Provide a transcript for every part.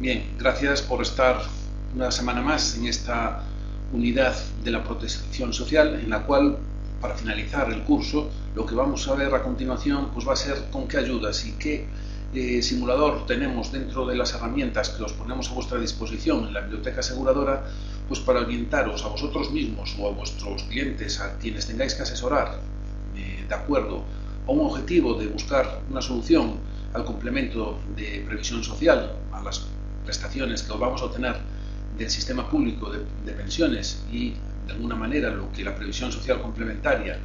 Bien, gracias por estar una semana más en esta unidad de la protección social, en la cual, para finalizar el curso, lo que vamos a ver a continuación pues va a ser con qué ayudas y qué simulador tenemos dentro de las herramientas que os ponemos a vuestra disposición en la biblioteca aseguradora, pues para orientaros a vosotros mismos o a vuestros clientes, a quienes tengáis que asesorar, de acuerdo a un objetivo de buscar una solución al complemento de previsión social, a las prestaciones que vamos a obtener del sistema público de pensiones y, de alguna manera, lo que la previsión social complementaria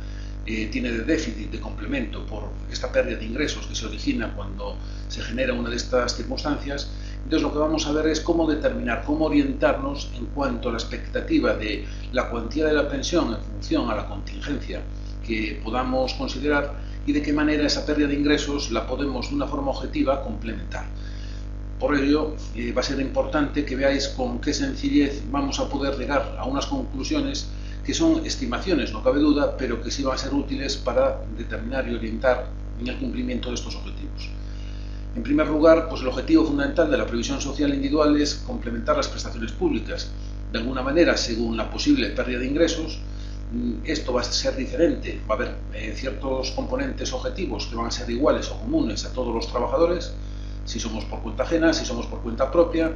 tiene de déficit de complemento por esta pérdida de ingresos que se origina cuando se genera una de estas circunstancias. Entonces lo que vamos a ver es cómo determinar, cómo orientarnos en cuanto a la expectativa de la cuantía de la pensión en función a la contingencia que podamos considerar y de qué manera esa pérdida de ingresos la podemos de una forma objetiva complementar. Por ello, va a ser importante que veáis con qué sencillez vamos a poder llegar a unas conclusiones que son estimaciones, no cabe duda, pero que sí van a ser útiles para determinar y orientar en el cumplimiento de estos objetivos. En primer lugar, pues el objetivo fundamental de la previsión social individual es complementar las prestaciones públicas. De alguna manera, según la posible pérdida de ingresos, esto va a ser diferente, va a haber ciertos componentes objetivos que van a ser iguales o comunes a todos los trabajadores, si somos por cuenta ajena, si somos por cuenta propia,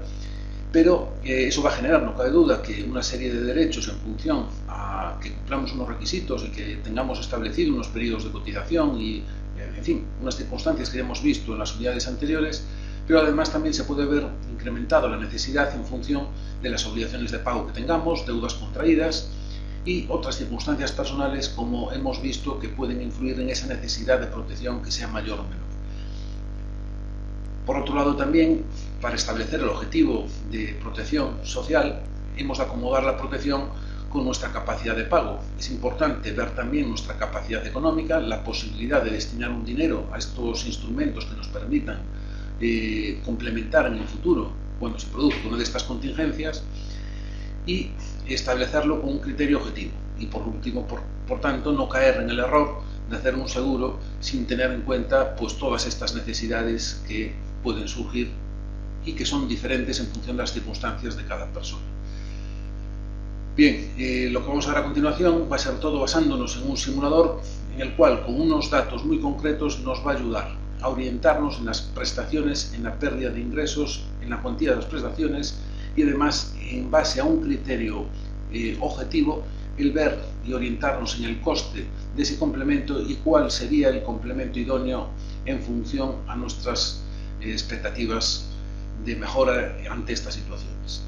pero eso va a generar, no cabe duda, que una serie de derechos en función a que cumplamos unos requisitos y que tengamos establecido unos periodos de cotización y, en fin, unas circunstancias que ya hemos visto en las unidades anteriores, pero además también se puede ver incrementado la necesidad en función de las obligaciones de pago que tengamos, deudas contraídas y otras circunstancias personales, como hemos visto, que pueden influir en esa necesidad de protección que sea mayor o menor. Por otro lado, también, para establecer el objetivo de protección social, hemos de acomodar la protección con nuestra capacidad de pago. Es importante ver también nuestra capacidad económica, la posibilidad de destinar un dinero a estos instrumentos que nos permitan complementar en el futuro cuando se produzca una de estas contingencias, y establecerlo con un criterio objetivo. Y por último, por tanto, no caer en el error de hacer un seguro sin tener en cuenta pues todas estas necesidades que pueden surgir y que son diferentes en función de las circunstancias de cada persona. Bien, lo que vamos a ver a continuación va a ser todo basándonos en un simulador en el cual, con unos datos muy concretos, nos va a ayudar a orientarnos en las prestaciones, en la pérdida de ingresos, en la cuantía de las prestaciones y además, en base a un criterio objetivo, el ver y orientarnos en el coste de ese complemento y cuál sería el complemento idóneo en función a nuestras expectativas de mejora ante estas situaciones.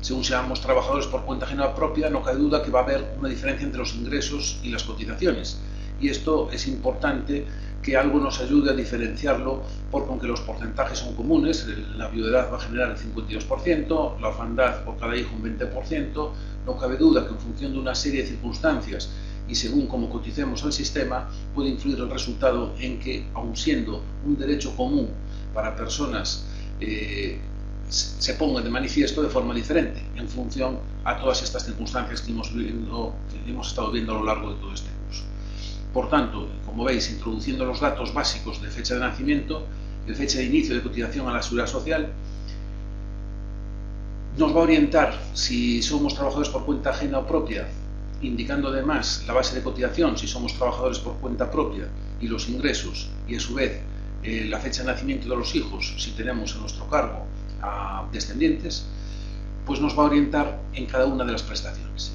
Según seamos trabajadores por cuenta ajena propia, no cabe duda que va a haber una diferencia entre los ingresos y las cotizaciones, y esto es importante que algo nos ayude a diferenciarlo, porque aunque los porcentajes son comunes, la viudedad va a generar el 52%, la orfandad por cada hijo un 20%, no cabe duda que en función de una serie de circunstancias y según cómo coticemos al sistema, puede influir el resultado en que, aun siendo un derecho común para personas, se ponga de manifiesto de forma diferente en función a todas estas circunstancias que hemos estado viendo a lo largo de todo este curso. Por tanto, como veis, introduciendo los datos básicos de fecha de nacimiento, de fecha de inicio de cotización a la seguridad social, nos va a orientar si somos trabajadores por cuenta ajena o propia, indicando además la base de cotización si somos trabajadores por cuenta propia y los ingresos, y a su vez la fecha de nacimiento de los hijos si tenemos a nuestro cargo a descendientes, pues nos va a orientar en cada una de las prestaciones.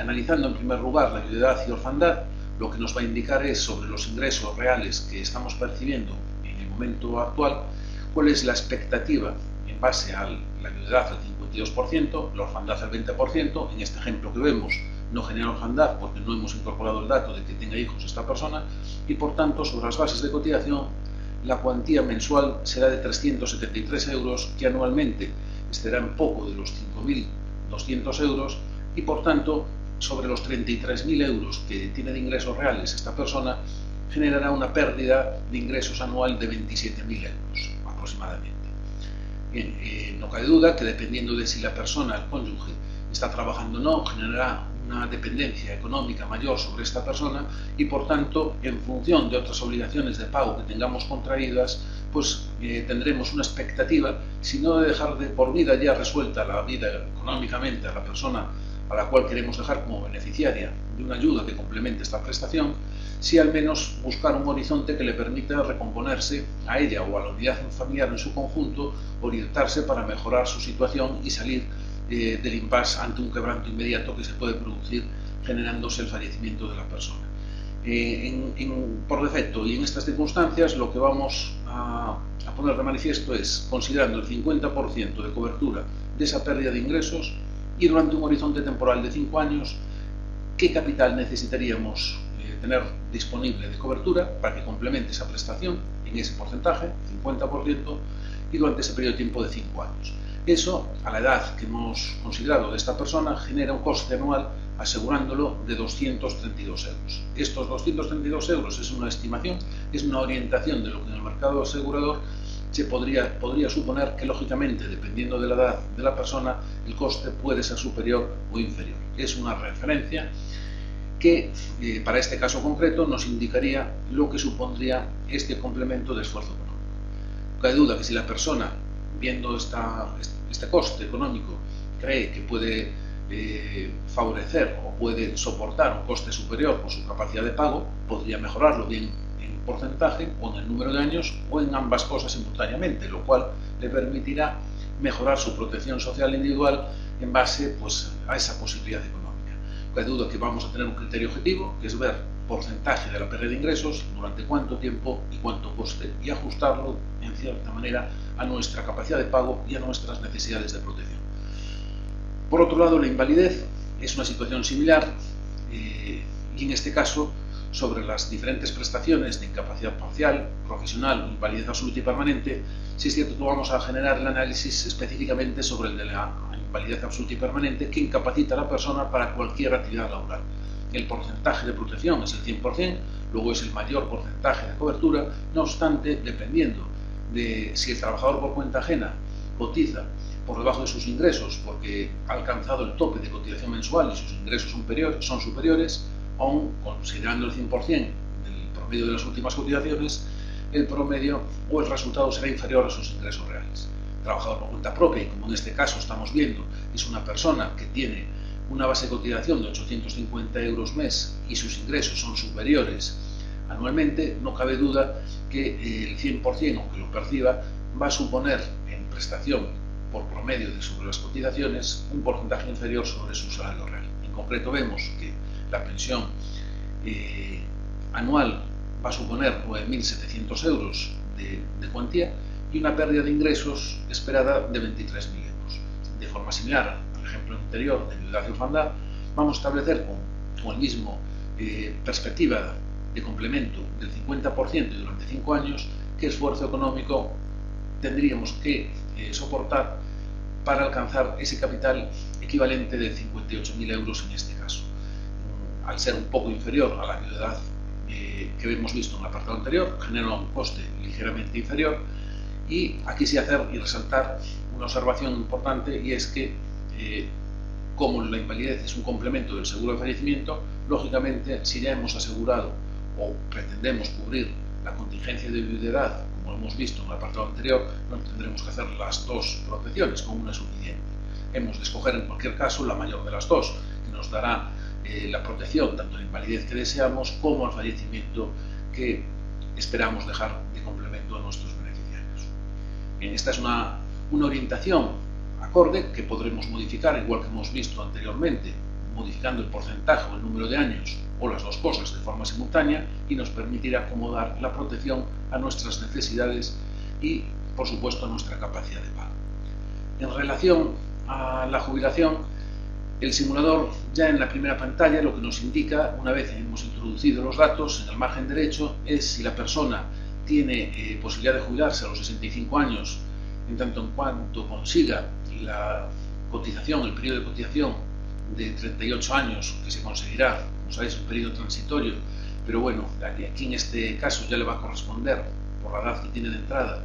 Analizando en primer lugar la viudedad y orfandad, lo que nos va a indicar es sobre los ingresos reales que estamos percibiendo en el momento actual, cuál es la expectativa en base a la viudedad al 52%, la orfandad al 20%, en este ejemplo que vemos no genera orfandad porque no hemos incorporado el dato de que tenga hijos esta persona, y por tanto sobre las bases de cotización la cuantía mensual será de 373 euros, que anualmente estará en poco de los 5.200 euros, y por tanto sobre los 33.000 euros que tiene de ingresos reales esta persona, generará una pérdida de ingresos anual de 27.000 euros aproximadamente. Bien, no cabe duda que dependiendo de si la persona, el cónyuge, está trabajando o no, generará una dependencia económica mayor sobre esta persona y, por tanto, en función de otras obligaciones de pago que tengamos contraídas, pues tendremos una expectativa, si no de dejar de por vida ya resuelta la vida económicamente a la persona a la cual queremos dejar como beneficiaria de una ayuda que complemente esta prestación, si al menos buscar un horizonte que le permita recomponerse a ella o a la unidad familiar en su conjunto, orientarse para mejorar su situación y salir del impasse ante un quebranto inmediato que se puede producir generándose el fallecimiento de la persona. Por defecto y en estas circunstancias, lo que vamos a poner de manifiesto es, considerando el 50% de cobertura de esa pérdida de ingresos y durante un horizonte temporal de 5 años, ¿qué capital necesitaríamos tener disponible de cobertura para que complemente esa prestación en ese porcentaje, 50%, y durante ese periodo de tiempo de 5 años? Eso, a la edad que hemos considerado de esta persona, genera un coste anual asegurándolo de 232 euros. Estos 232 euros es una estimación, es una orientación de lo que en el mercado asegurador se podría suponer que, lógicamente, dependiendo de la edad de la persona, el coste puede ser superior o inferior. Es una referencia que, para este caso concreto, nos indicaría lo que supondría este complemento de esfuerzo económico. No cabe duda que si la persona, viendo este coste económico, cree que puede favorecer o puede soportar un coste superior por su capacidad de pago, podría mejorarlo bien en porcentaje o en el número de años o en ambas cosas simultáneamente, lo cual le permitirá mejorar su protección social individual en base, pues, a esa posibilidad económica. No hay duda que vamos a tener un criterio objetivo, que es ver porcentaje de la pérdida de ingresos, durante cuánto tiempo y cuánto coste, y ajustarlo en cierta manera a nuestra capacidad de pago y a nuestras necesidades de protección. Por otro lado, la invalidez es una situación similar y en este caso, sobre las diferentes prestaciones de incapacidad parcial, profesional o invalidez absoluta y permanente, sí es cierto que vamos a generar el análisis específicamente sobre el de la invalidez absoluta y permanente, que incapacita a la persona para cualquier actividad laboral. El porcentaje de protección es el 100%, luego es el mayor porcentaje de cobertura, no obstante, dependiendo de si el trabajador por cuenta ajena cotiza por debajo de sus ingresos porque ha alcanzado el tope de cotización mensual y sus ingresos son superiores, aún considerando el 100% del promedio de las últimas cotizaciones, el promedio o el resultado será inferior a sus ingresos reales. Trabajador por cuenta propia, y como en este caso estamos viendo, es una persona que tiene una base de cotización de 850 euros mes y sus ingresos son superiores anualmente, no cabe duda que el 100%, aunque lo perciba, va a suponer en prestación por promedio sobre las cotizaciones un porcentaje inferior sobre su salario real. En concreto vemos que la pensión anual va a suponer 9.700 euros de cuantía y una pérdida de ingresos esperada de 23.000 euros. De forma similar al ejemplo anterior de viudedad y orfandad, vamos a establecer con el mismo perspectiva de complemento del 50% y durante 5 años qué esfuerzo económico tendríamos que soportar para alcanzar ese capital equivalente de 58.000 euros en este caso. Al ser un poco inferior a la viudedad que hemos visto en el apartado anterior, genera un coste ligeramente inferior, y aquí sí hacer y resaltar una observación importante, y es que como la invalidez es un complemento del seguro de fallecimiento, lógicamente si ya hemos asegurado o pretendemos cubrir la contingencia de viudedad, como hemos visto en el apartado anterior, no tendremos que hacer las dos protecciones, con una es suficiente. Hemos de escoger en cualquier caso la mayor de las dos, que nos dará la protección tanto a la invalidez que deseamos como al fallecimiento que esperamos dejar de complemento a nuestros beneficiarios. Bien, esta es una orientación acorde que podremos modificar, igual que hemos visto anteriormente, modificando el porcentaje o el número de años o las dos cosas de forma simultánea, y nos permitirá acomodar la protección a nuestras necesidades y, por supuesto, a nuestra capacidad de pago. En relación a la jubilación, el simulador ya en la primera pantalla lo que nos indica, una vez hemos introducido los datos en el margen derecho, es si la persona tiene posibilidad de jubilarse a los 65 años, en tanto en cuanto consiga la cotización, el periodo de cotización de 38 años, que se conseguirá, como sabéis, un periodo transitorio, pero bueno, aquí en este caso ya le va a corresponder, por la edad que tiene de entrada,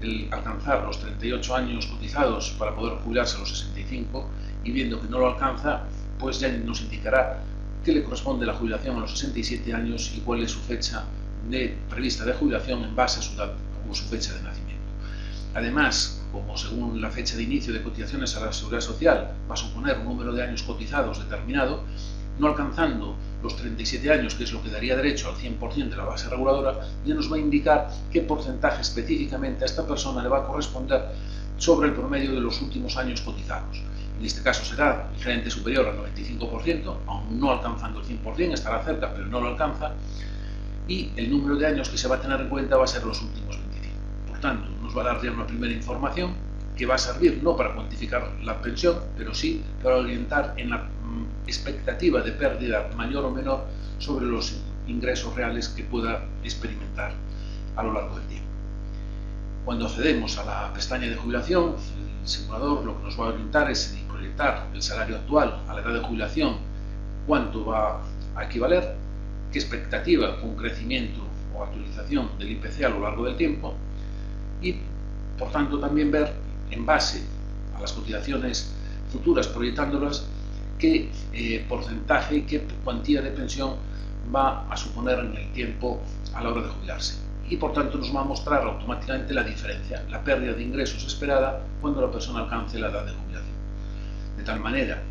el alcanzar los 38 años cotizados para poder jubilarse a los 65, y viendo que no lo alcanza, pues ya nos indicará que le corresponde la jubilación a los 67 años y cuál es su fecha prevista de jubilación en base a su edad como su fecha de nacimiento. Además, como según la fecha de inicio de cotizaciones a la Seguridad Social va a suponer un número de años cotizados determinado, no alcanzando los 37 años, que es lo que daría derecho al 100% de la base reguladora, ya nos va a indicar qué porcentaje específicamente a esta persona le va a corresponder sobre el promedio de los últimos años cotizados. En este caso será ligeramente superior al 95%, aún no alcanzando el 100%, estará cerca, pero no lo alcanza, y el número de años que se va a tener en cuenta va a ser los últimos 25. Por tanto, nos va a dar ya una primera información que va a servir no para cuantificar la pensión, pero sí para orientar en la expectativa de pérdida mayor o menor sobre los ingresos reales que pueda experimentar a lo largo del tiempo. Cuando accedemos a la pestaña de jubilación, el simulador lo que nos va a orientar es proyectar el salario actual a la edad de jubilación, cuánto va a equivaler, qué expectativa con crecimiento o actualización del IPC a lo largo del tiempo y, por tanto, también ver, en base a las cotizaciones futuras, proyectándolas, qué porcentaje y qué cuantía de pensión va a suponer en el tiempo a la hora de jubilarse. Y por tanto nos va a mostrar automáticamente la diferencia, la pérdida de ingresos esperada cuando la persona alcance la edad de jubilación. De tal manera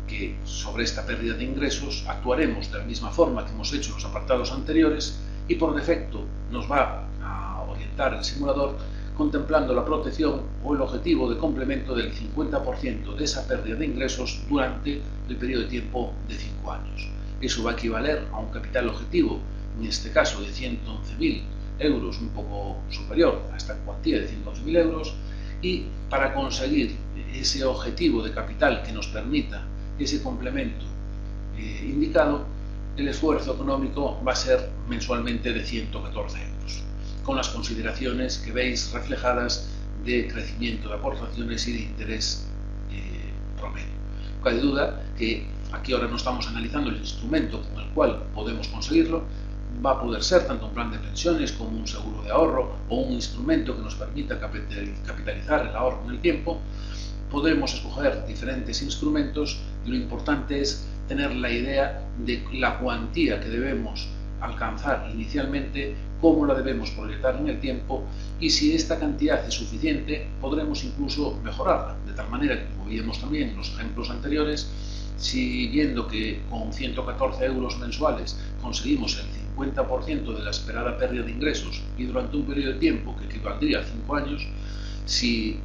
que sobre esta pérdida de ingresos actuaremos de la misma forma que hemos hecho en los apartados anteriores y por defecto nos va a orientar el simulador contemplando la protección o el objetivo de complemento del 50% de esa pérdida de ingresos durante el periodo de tiempo de 5 años. Eso va a equivaler a un capital objetivo, en este caso de 111.000 euros, un poco superior a esta cuantía de 111.000 euros, y para conseguir ese objetivo de capital que nos permita ese complemento indicado, el esfuerzo económico va a ser mensualmente de 114 euros, con las consideraciones que veis reflejadas de crecimiento de aportaciones y de interés promedio. No cabe duda que aquí ahora no estamos analizando el instrumento con el cual podemos conseguirlo. Va a poder ser tanto un plan de pensiones como un seguro de ahorro o un instrumento que nos permita capitalizar el ahorro en el tiempo. Podemos escoger diferentes instrumentos y lo importante es tener la idea de la cuantía que debemos alcanzar inicialmente, cómo la debemos proyectar en el tiempo y si esta cantidad es suficiente podremos incluso mejorarla, de tal manera que, como veíamos también en los ejemplos anteriores, si viendo que con 114 euros mensuales conseguimos el 50% de la esperada pérdida de ingresos y durante un periodo de tiempo que equivaldría a 5 años, si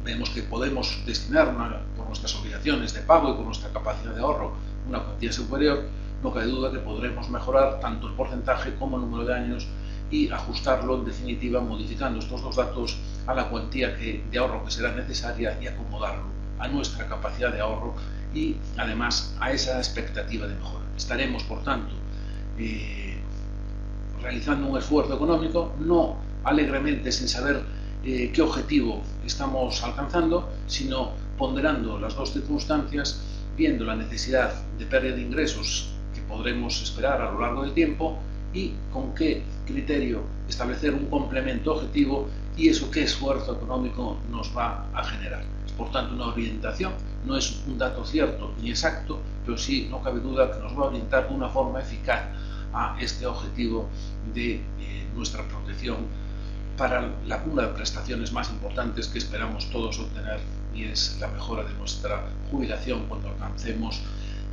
vemos que podemos destinar por nuestras obligaciones de pago y por nuestra capacidad de ahorro una cuantía superior, no cabe duda que podremos mejorar tanto el porcentaje como el número de años y ajustarlo en definitiva modificando estos dos datos a la cuantía de ahorro que será necesaria y acomodarlo a nuestra capacidad de ahorro y además a esa expectativa de mejora. Estaremos por tanto realizando un esfuerzo económico, no alegremente sin saber qué objetivo estamos alcanzando, sino ponderando las dos circunstancias, viendo la necesidad de pérdida de ingresos que podremos esperar a lo largo del tiempo y con qué criterio establecer un complemento objetivo y eso qué esfuerzo económico nos va a generar. Es por tanto una orientación, no es un dato cierto ni exacto, pero sí no cabe duda que nos va a orientar de una forma eficaz a este objetivo de nuestra protección para una de las prestaciones más importantes que esperamos todos obtener y es la mejora de nuestra jubilación cuando alcancemos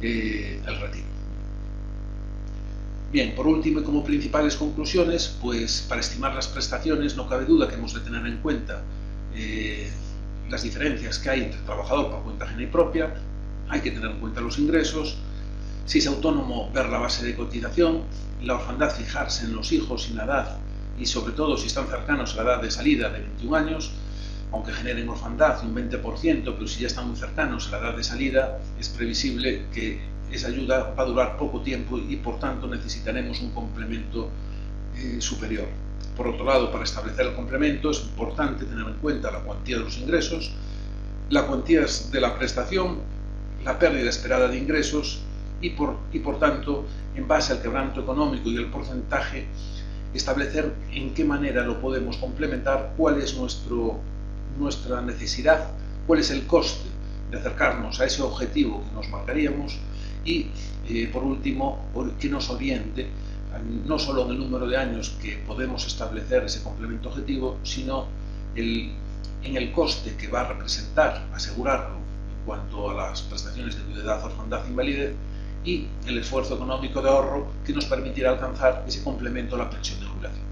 el retiro. Bien, por último y como principales conclusiones, pues para estimar las prestaciones no cabe duda que hemos de tener en cuenta las diferencias que hay entre trabajador por cuenta ajena y propia, hay que tener en cuenta los ingresos, si es autónomo ver la base de cotización, la orfandad fijarse en los hijos y la edad y sobre todo si están cercanos a la edad de salida de 21 años, aunque generen orfandad un 20%, pero si ya están muy cercanos a la edad de salida, es previsible que esa ayuda va a durar poco tiempo y por tanto necesitaremos un complemento superior. Por otro lado, para establecer el complemento es importante tener en cuenta la cuantía de los ingresos, la cuantía de la prestación, la pérdida esperada de ingresos y por tanto, en base al quebranto económico y el porcentaje, establecer en qué manera lo podemos complementar, cuál es nuestra necesidad, cuál es el coste de acercarnos a ese objetivo que nos marcaríamos y, por último, que nos oriente no solo en el número de años que podemos establecer ese complemento objetivo, sino en el coste que va a representar asegurarlo en cuanto a las prestaciones de viudedad, orfandad e invalidez, y el esfuerzo económico de ahorro que nos permitirá alcanzar ese complemento a la pensión de jubilación.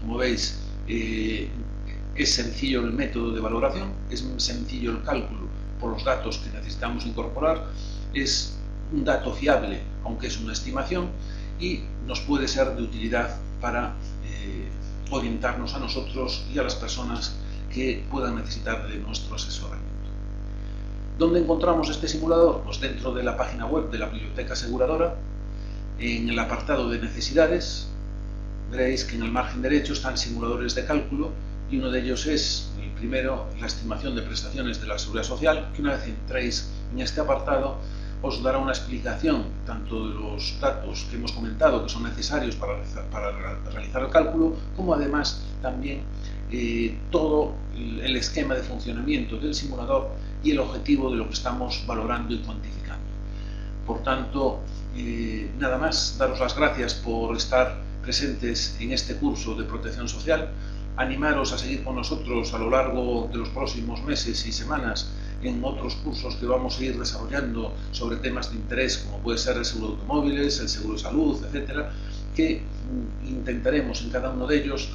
Como veis, es sencillo el método de valoración, es sencillo el cálculo por los datos que necesitamos incorporar, es un dato fiable, aunque es una estimación, y nos puede ser de utilidad para orientarnos a nosotros y a las personas que puedan necesitar de nuestro asesoramiento. ¿Dónde encontramos este simulador? Pues dentro de la página web de la Biblioteca Aseguradora, en el apartado de necesidades, veréis que en el margen derecho están simuladores de cálculo, y uno de ellos es, el primero, la estimación de prestaciones de la Seguridad Social, que una vez entréis en este apartado os dará una explicación tanto de los datos que hemos comentado que son necesarios para realizar el cálculo, como además también todo el esquema de funcionamiento del simulador y el objetivo de lo que estamos valorando y cuantificando. Por tanto, nada más, daros las gracias por estar presentes en este curso de protección social, animaros a seguir con nosotros a lo largo de los próximos meses y semanas en otros cursos que vamos a ir desarrollando sobre temas de interés, como puede ser el seguro de automóviles, el seguro de salud, etcétera, que intentaremos en cada uno de ellos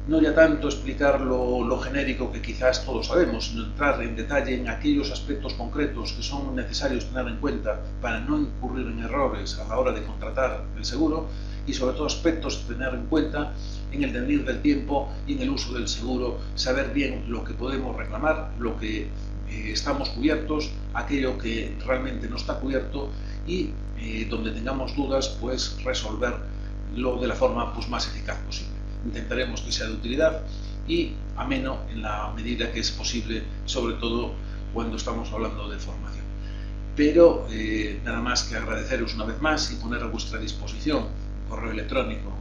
no ya tanto explicar lo genérico que quizás todos sabemos, sino entrar en detalle en aquellos aspectos concretos que son necesarios tener en cuenta para no incurrir en errores a la hora de contratar el seguro, y sobre todo aspectos a tener en cuenta en el devenir del tiempo y en el uso del seguro, saber bien lo que podemos reclamar, lo que estamos cubiertos, aquello que realmente no está cubierto, y donde tengamos dudas, pues resolverlo de la forma más eficaz posible. Intentaremos que sea de utilidad y ameno en la medida que es posible, sobre todo cuando estamos hablando de formación. Pero nada más que agradeceros una vez más y poner a vuestra disposición un correo electrónico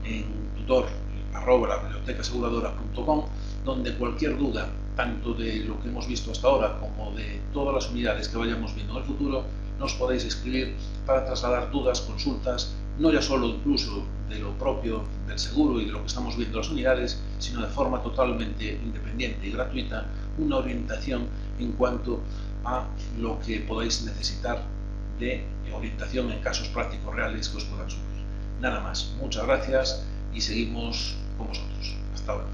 en tutor@labibliotecasaseguradora.com, donde cualquier duda, tanto de lo que hemos visto hasta ahora como de todas las unidades que vayamos viendo en el futuro, nos podéis escribir para trasladar dudas, consultas, no ya solo incluso de lo propio del seguro y de lo que estamos viendo en las unidades, sino de forma totalmente independiente y gratuita, una orientación en cuanto a lo que podáis necesitar de orientación en casos prácticos reales que os puedan surgir. Nada más, muchas gracias y seguimos con vosotros. Hasta ahora.